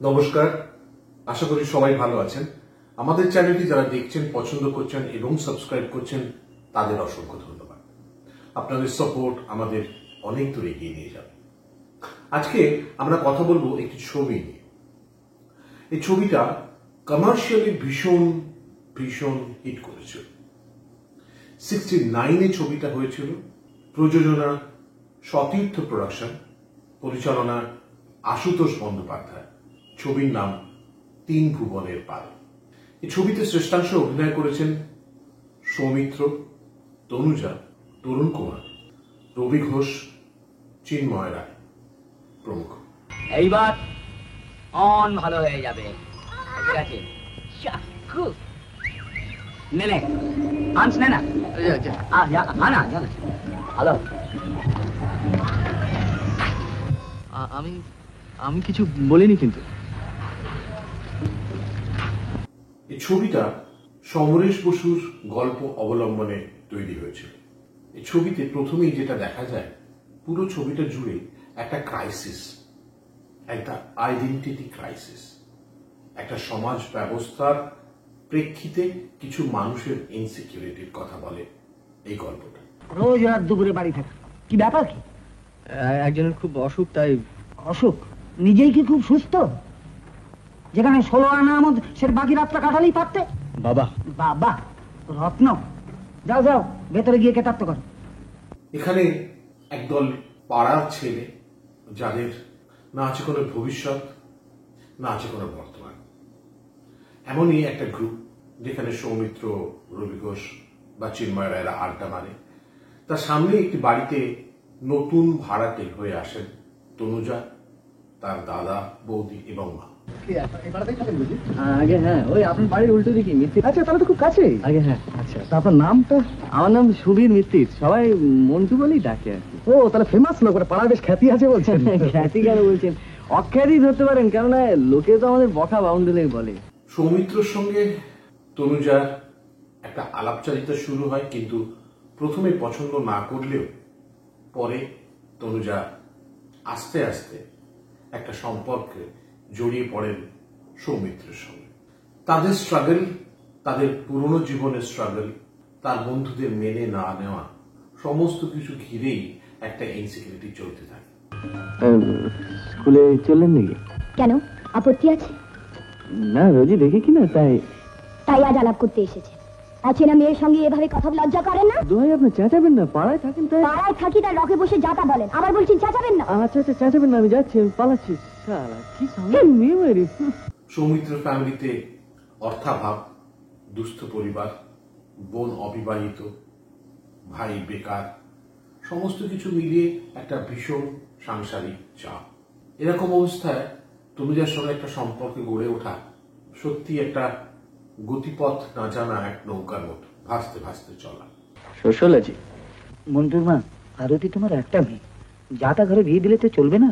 নমস্কার, আশা করি সবাই ভালো আছেন। আমাদের চ্যানেলটি যারা দেখছেন, পছন্দ করছেন এবং সাবস্ক্রাইব করছেন তাদের অসংখ্য ধন্যবাদ। আপনাদের সাপোর্ট আমাদের অনেক দূর এগিয়ে নিয়ে যাবে। আজকে আমরা কথা বলবো একটি ছবি নিয়ে। এই ছবিটা কমার্শিয়ালি ভীষণ ভীষণ হিট করেছিল। 69-এ ছবিটা হয়েছিল। প্রযোজনা সতীর্থ প্রোডাকশন, পরিচালনা আশুতোষ বন্দ্যোপাধ্যায়। ছবির নাম তিন ভুবনের পারে। এই ছবিতে শ্রেষ্ঠাংশে অভিনয় করেছেন সৌমিত্র, তনুজা, তরুণ কুমার, রবি ঘোষ, চিন্ময় রায় প্রমুখ। এইবার অন ভালো হয়ে যাবে। ঠিক আছে, চাকু নে নে, আনস নে না, আনা ভালো। আমি কিছু বলিনি কিন্তু। এই ছবিটা সমরেশ বসুর গল্প অবলম্বনে তৈরি হয়েছিল। এই ছবিতে প্রথমেই যেটা দেখা যায়, পুরো ছবিটা জুড়ে একটা ক্রাইসিস, একটা আইডেন্টিটি ক্রাইসিস, একটা সমাজ ব্যবস্থার প্রেক্ষিতে কিছু মানুষের ইনসিকিউরিটির কথা বলে এই গল্পটা। রোজ রাত দুপুরে বাড়ি থাকা, কি ব্যাপার? কি একজনের খুব অসুখ, তাই। অসুখ? নিজেই কি খুব সুস্থ? যেখানে 16 আনা আমদ, সে বাকি রাতটা কাটালেই পারতে। বাবা বাবা রত্ন, যাও যাও ভেতরে গিয়ে কেতাব তো করো। এখানে একদল পাড়ার ছেলে, যাদের না আছে কোনো ভবিষ্যৎ, না আছে কোনো বর্তমান। এমনই একটা গ্রুপ যেখানে সৌমিত্র, রবি ঘোষ বা চিন্ময় রায়রা আড্ডা মারে। তার সামনে একটি বাড়িতে নতুন ভাড়াটে হয়ে আসেন তনুজা, তার দাদা, বৌদি এবং মা। আগে হ্যাঁ, ওই আপনার বাড়ির উল্টো দিকে মিত্তির। আচ্ছা, তাহলে তো খুব কাছে। আগে হ্যাঁ। আচ্ছা, তা আপনার নামটা? আমার নাম সুবীর মিত্তির, সবাই মন্টু বলেই ডাকে আর কি। ও, তাহলে ফেমাস লোক, পাড়ার বেশ খ্যাতি আছে বলছেন। খ্যাতি কেন বলছেন? অখ্যাতি ধরতে পারেন, কেননা লোকে তো আমাদের বকা বাউন্ডুলেই বলে। সৌমিত্রর সঙ্গে তনুজার একটা আলাপচারিতা শুরু হয়, কিন্তু প্রথমে পছন্দ না করলেও পরে তনুজা আস্তে আস্তে একটা সম্পর্কে জড়িয়ে পড়েন সৌমিত্রের সঙ্গে। তাদের স্ট্রাগল, তাদের পুরনো জীবনের স্ট্রাগল, তার বন্ধুদের মেনে না নেওয়া, সমস্ত কিছু ঘিরেই একটা ইনসিকিউরিটি চলতে থাকে। স্কুলে চললেন নাকি? কেন, আপত্তি আছে? না, রোজই দেখে কি না, তাই। তাই আজ আলাপ করতে এসেছে। অচেনা মেয়ের সঙ্গে এভাবে কথা বলে লজ্জা করেন না? দোহাই, আপনি চেঁচাবেন না, পাড়ায় থাকেন তাই। পাড়ায় থাকি, তার রকে বসে যাতা বলেন, আবার বলছেন চেঁচাবেন না। আচ্ছা আচ্ছা, চেঁচাবেন না, আমি যাচ্ছি, আমি পালাচ্ছি। শালা কি সামনে মেয়ে মেরে। সৌমিত্র ফ্যামিলিতে অর্থাভাব, দুস্থ পরিবার, বোন অবিবাহিত, ভাই বেকার, সমস্ত কিছু মিলিয়ে একটা ভীষণ সাংসারিক চাপ। এরকম অবস্থায় তনুজার সঙ্গে একটা সম্পর্কে গড়ে ওঠা সত্যি একটা গতিপথ না জানা এক নৌকার মতো ভাসতে ভাসতে চলা। সোশ্যোলজি। মন্টুর মা, আরতি তোমার একটা মেয়ে, যাতা ঘরে বিয়ে দিলে তো চলবে না।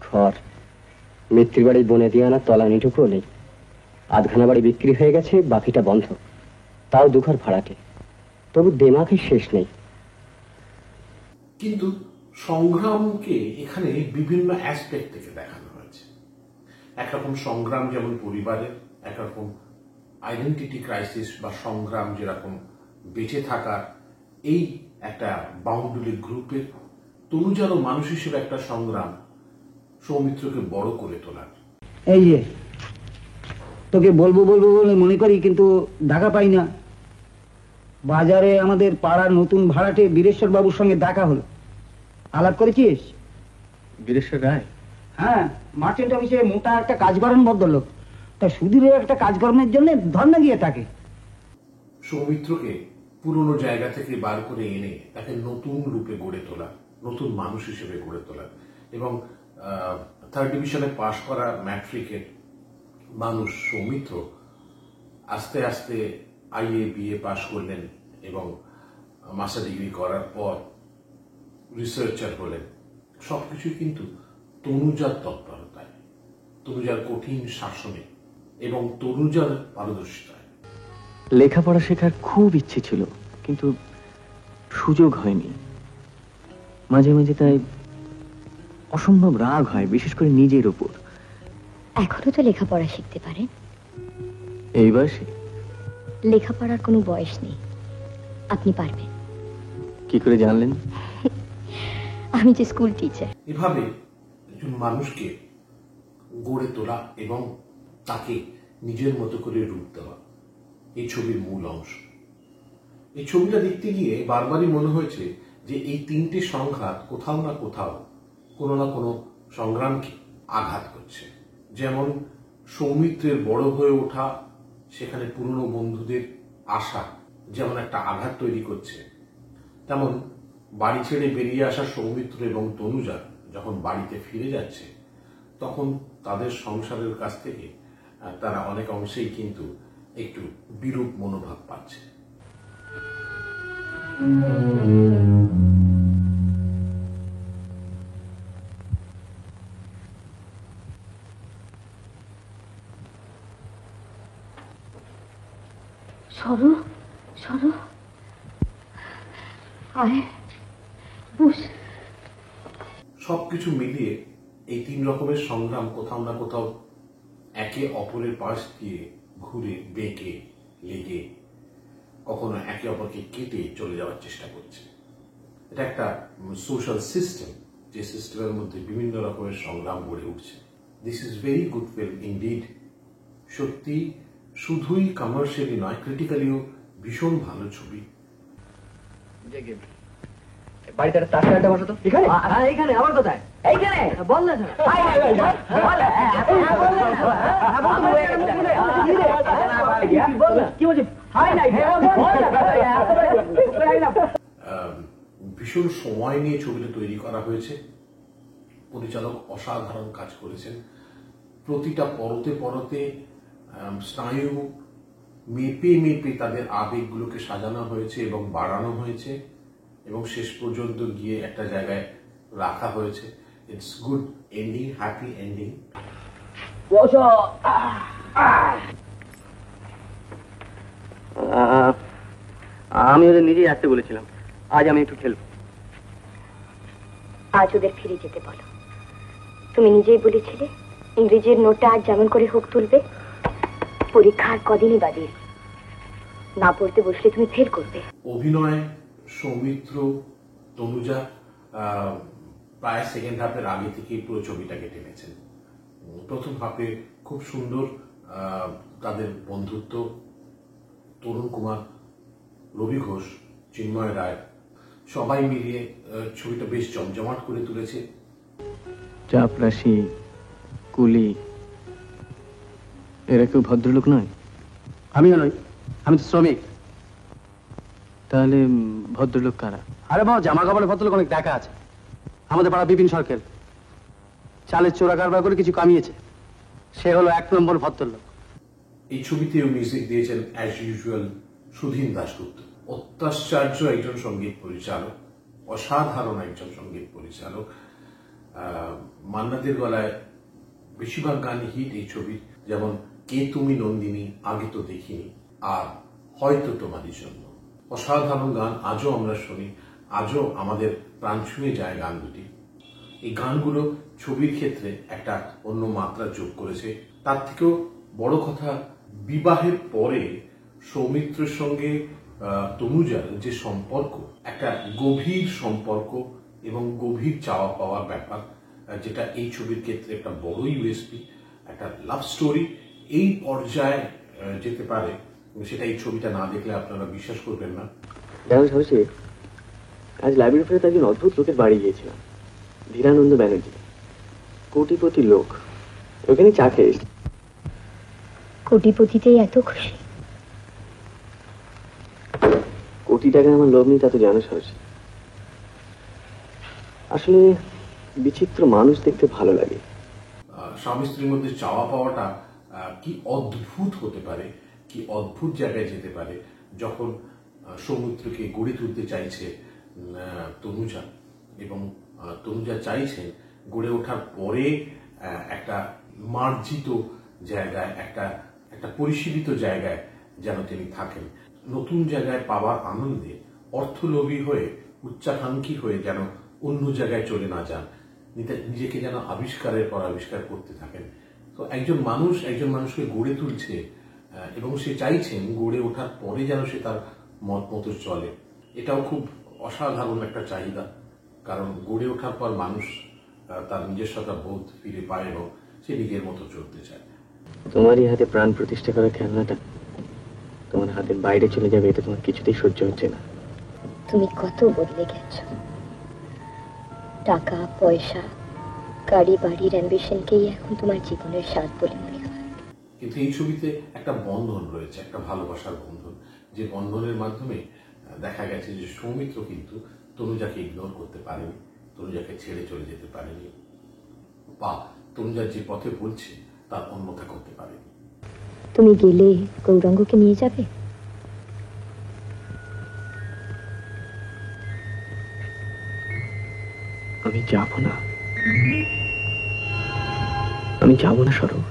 ঘর মিত্রির বাড়ির বনে দিয়ে আনা তলানিটুকুও নেই। আধখানা বাড়ি বিক্রি হয়ে গেছে, বাকিটা বন্ধ, তাও দুঘর ভাড়াটে। তবু দেমাকে শেষ নেই। কিন্তু সংগ্রামকে এখানে বিভিন্ন অ্যাসপেক্ট থেকে দেখানো হয়েছে। একরকম সংগ্রাম যেমন পরিবারের, একরকম আইডেন্টিটি ক্রাইসিস বা সংগ্রাম যেরকম বেঁচে থাকার, এই একটা বাউন্ডুলি গ্রুপের। তনুজারও মানুষ হিসেবে একটা সংগ্রাম সৌমিত্রকে বড় করে তোলার। এই যে তোকে বলবো বলবো বলে মনে করি, কিন্তু দেখা পাই না। বাজারে আমাদের পাড়ার নতুন ভাড়াটে বীরেশ্বর বাবুর সঙ্গে দেখা হলো। আলাপ করেছিস? বীরেশ্বর রায়? হ্যাঁ, মার্চেন্ট অফিসে মোটা একটা কাজ করেন ভদ্রলোক। তা সুধীরের একটা কাজকর্মের জন্য ধর্ণা গিয়ে থাকে। সৌমিত্রকে পুরনো জায়গা থেকে বার করে এনে তাকে নতুন রূপে গড়ে তোলা, নতুন মানুষ হিসেবে গড়ে তোলা। এবং 3rd ডিভিশনে পাশ করা ম্যাট্রিকের মানুষ সৌমিত্র আস্তে আস্তে আইএ বিএ পাশ করলেন এবং মাস্টার ডিগ্রি করার পর রিসার্চার হলেন। সবকিছুই কিন্তু তনুজার তৎপরতায়, তনুজার কঠিন শাসনে এবং তনুজার পারদর্শিতায়। লেখাপড়া শেখার খুব ইচ্ছে ছিল, কিন্তু সুযোগ হয়নি। মাঝে মাঝে তাই অসম্ভব রাগ হয়, বিশেষ করে নিজের উপর। এখনো তো লেখাপড়া শিখতে পারেন। এই বয়সে লেখাপড়ার কোনো বয়স নেই, আপনি পারবেন। কি করে জানলেন? আমি যে স্কুল টিচার। এভাবে একজন মানুষকে গড়ে তোলা এবং তাকে নিজের মতো করে রূপ দেওয়া এই ছবির মূল অংশ। এই ছবিটা দেখতে গিয়ে বারবারই মনে হয়েছে যে এই তিনটে সংঘাত কোথাও না কোথাও কোনো না কোনো সংগ্রামকে আঘাত করছে। যেমন সৌমিত্রের বড় হয়ে ওঠা, সেখানে পুরনো বন্ধুদের আশা যেমন একটা আঘাত তৈরি করছে, তেমন বাড়ি ছেড়ে বেরিয়ে আসা সৌমিত্র এবং তনুজা যখন বাড়িতে ফিরে যাচ্ছে তখন তাদের সংসারের কাছ থেকে তারা অনেক অংশেই কিন্তু একটু বিরূপ মনোভাব পাচ্ছে। সরো সরো, আয় বুঝ। সবকিছু মিলিয়ে এই তিন রকমের সংগ্রাম কোথাও না কোথাও একে অপরের পাশ দিয়ে ঘুরে বেঁকে লেগে কখনো একে অপরকে কেটে চলে যাওয়ার চেষ্টা করছে। এটা একটা সোশ্যাল সিস্টেম, যে সিস্টেমের মধ্যে বিভিন্ন রকমের সংগ্রাম গড়ে উঠছে। This is very good film indeed. সত্যি শুধুই কমার্শিয়ালি নয়, ক্রিটিক্যালিও ভীষণ ভালো ছবি। বাড়িতে একটা তার চালটা বসো তো। এখানে? এইখানে। আবার কোথায়? এইখানে। বল না। কি বলছিস? ভীষণ সময় নিয়ে ছবিটা তৈরি করা হয়েছে। পরিচালক অসাধারণ কাজ করেছেন। প্রতিটা পরতে পরতে স্নায়ু মেপে মেপে তাদের আবেগগুলোকে সাজানো হয়েছে এবং বাড়ানো হয়েছে এবং শেষ পর্যন্ত গিয়ে একটা জায়গায় রাখা হয়েছে। It's good ending, happy ending. আমি ওদের নিজেই আসতে বলেছিলাম, আজ আমি একটু খেলবো। আজ ওদের ফিরে যেতে বলো। তুমি নিজেই বলেছিলে ইংরেজির নোটটা আজ যেমন করে হোক তুলবে। পরীক্ষার কদিনই বাদে, না পড়তে বসলে তুমি ফেল করবে। অভিনয় সৌমিত্র, তনুজা প্রায় সেকেন্ড হাফের আগে থেকেই পুরো ছবিটাকে টেনেছেন। প্রথম হাফে খুব সুন্দর তাদের বন্ধুত্ব, তরুণ কুমার, রবি ঘোষ, চিন্ময় রায় সবাই মিলিয়ে ছবিটা বেশ জমজমাট করে তুলেছে। চাপরাশি, কুলি, এরা কেউ ভদ্রলোক নয়? আমিও নই, আমি তো শ্রমিক। তাহলে ভদ্রলোক কারা? আরে বাবা, জামা কাপড়ের ভদ্রলোক অনেক দেখা আছে। আমাদের পাড়া বিপিন সরকার চালের চোরা কারবার করে কিছু কামিয়েছে, সে হলো 1 নম্বর ভদ্রলোক। এই ছবিতেও মিউজিক দিয়েছেন অ্যাজ ইউজুয়াল সুধীন দাশগুপ্ত। অত্যাশ্চর্য একজন সঙ্গীত পরিচালক, অসাধারণ একজন সঙ্গীত পরিচালক। মান্নাদের গলায় বেশিরভাগ গান হিট এই ছবির, যেমন কে তুমি নন্দিনী, আগে তো দেখিনি, আর হয়তো তোমারই জন্য। অসাধারণ গান, আজও আমরা শুনি, আজও আমাদের প্রাণ ছুঁয়ে যায় গান দুটি। এই গানগুলো ছবির ক্ষেত্রে একটা অন্য মাত্রা যোগ করেছে। তার থেকেও বড় কথা, বিবাহের পরে সৌমিত্রের সঙ্গে তনুজার যে সম্পর্ক, একটা গভীর সম্পর্ক এবং গভীর চাওয়া পাওয়ার ব্যাপার, যেটা এই ছবির ক্ষেত্রে একটা বড় ইউএসপি, একটা লাভ স্টোরি এই পর্যায়ে যেতে পারে, সেটা এই ছবিটা না দেখলে আপনারা বিশ্বাস করবেন না। জানো সাহসী, আজ লাইব্রেরি ফেরত একজন অদ্ভুত লোকের বাড়ি গিয়েছিলাম, ধীরানন্দ ব্যানার্জি, কোটিপতি লোক। ওখানে চা খেয়ে কোটিপতিতেই এত খুশি? কোটি টাকা আমার লোভ নেই, তা তো জানো সাহসী। আসলে বিচিত্র মানুষ দেখতে ভালো লাগে। স্বামী স্ত্রীর মধ্যে চাওয়া পাওয়াটা কি অদ্ভুত হতে পারে, কি অদ্ভুত জায়গায় যেতে পারে, যখন সৌমিত্রকে গড়ে তুলতে চাইছে তনুজা এবং তনুজা চাইছেন গড়ে ওঠার পরে একটা মার্জিত জায়গায়, একটা পরিশীলিত জায়গায় যেন তিনি থাকেন। নতুন জায়গায় পাওয়ার আনন্দে অর্থলোভী হয়ে, উচ্চাকাঙ্ক্ষী হয়ে যেন অন্য জায়গায় চলে না যান, নিজেকে যেন আবিষ্কারের পর আবিষ্কার করতে থাকেন। তো একজন মানুষকে গড়ে তুলছে এবং সে চাইছেন গড়ে ওঠার পরে যেন সে তার মত মতো চলে। এটাও খুব অসাধারণ একটা চাহিদা, কারণ গড়ে ওঠার পর মানুষ তার নিজস্বতা বোধ ফিরে পায় এবং সে নিজের মতো চলতে চায়। তোমারই হাতে প্রাণ প্রতিষ্ঠা করার খেলনাটা তোমার হাতের বাইরে চলে যাবে, এটা তোমার কিছুতেই সহ্য হচ্ছে না। তুমি কত বদলে গেছো। টাকা পয়সা, গাড়ি বাড়ির অ্যাম্বিশনকেই এখন তোমার জীবনের স্বাদ বলে মনে হয়। কিন্তু এই ছবিতে একটা বন্ধন রয়েছে, একটা ভালোবাসার বন্ধন, যে বন্ধনের মাধ্যমে দেখা গেছে যে সৌমিত্র কিন্তু তনুজাকে ইগনোর করতে পারেনি, তনুজাকে ছেড়ে চলে যেতে পারেনি, বা তনুজা যে পথে বলছে তার অন্যথা করতে পারেনি। তুমি গেলে গৌরাঙ্গকে নিয়ে যাবে? আমি যাব না, আমি যাব না সরব,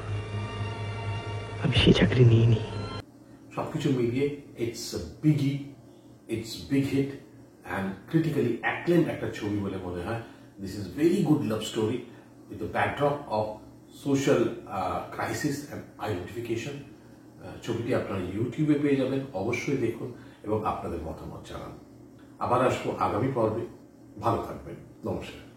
আমি সেই চাকরি নিয়ে নিই। সবকিছু মিলিয়ে ইটস বিগি, it's big hit and critically acclaimed একটা ছবি বলে মনে হয়। This is very good love story with the backdrop of social crisis and identification. ছবিটি আপনারা ইউটিউবে পেয়ে যাবেন, অবশ্যই দেখুন এবং আপনাদের মতামত জানান। আবার আসবো আগামী পর্বে। ভালো থাকবেন, নমস্কার।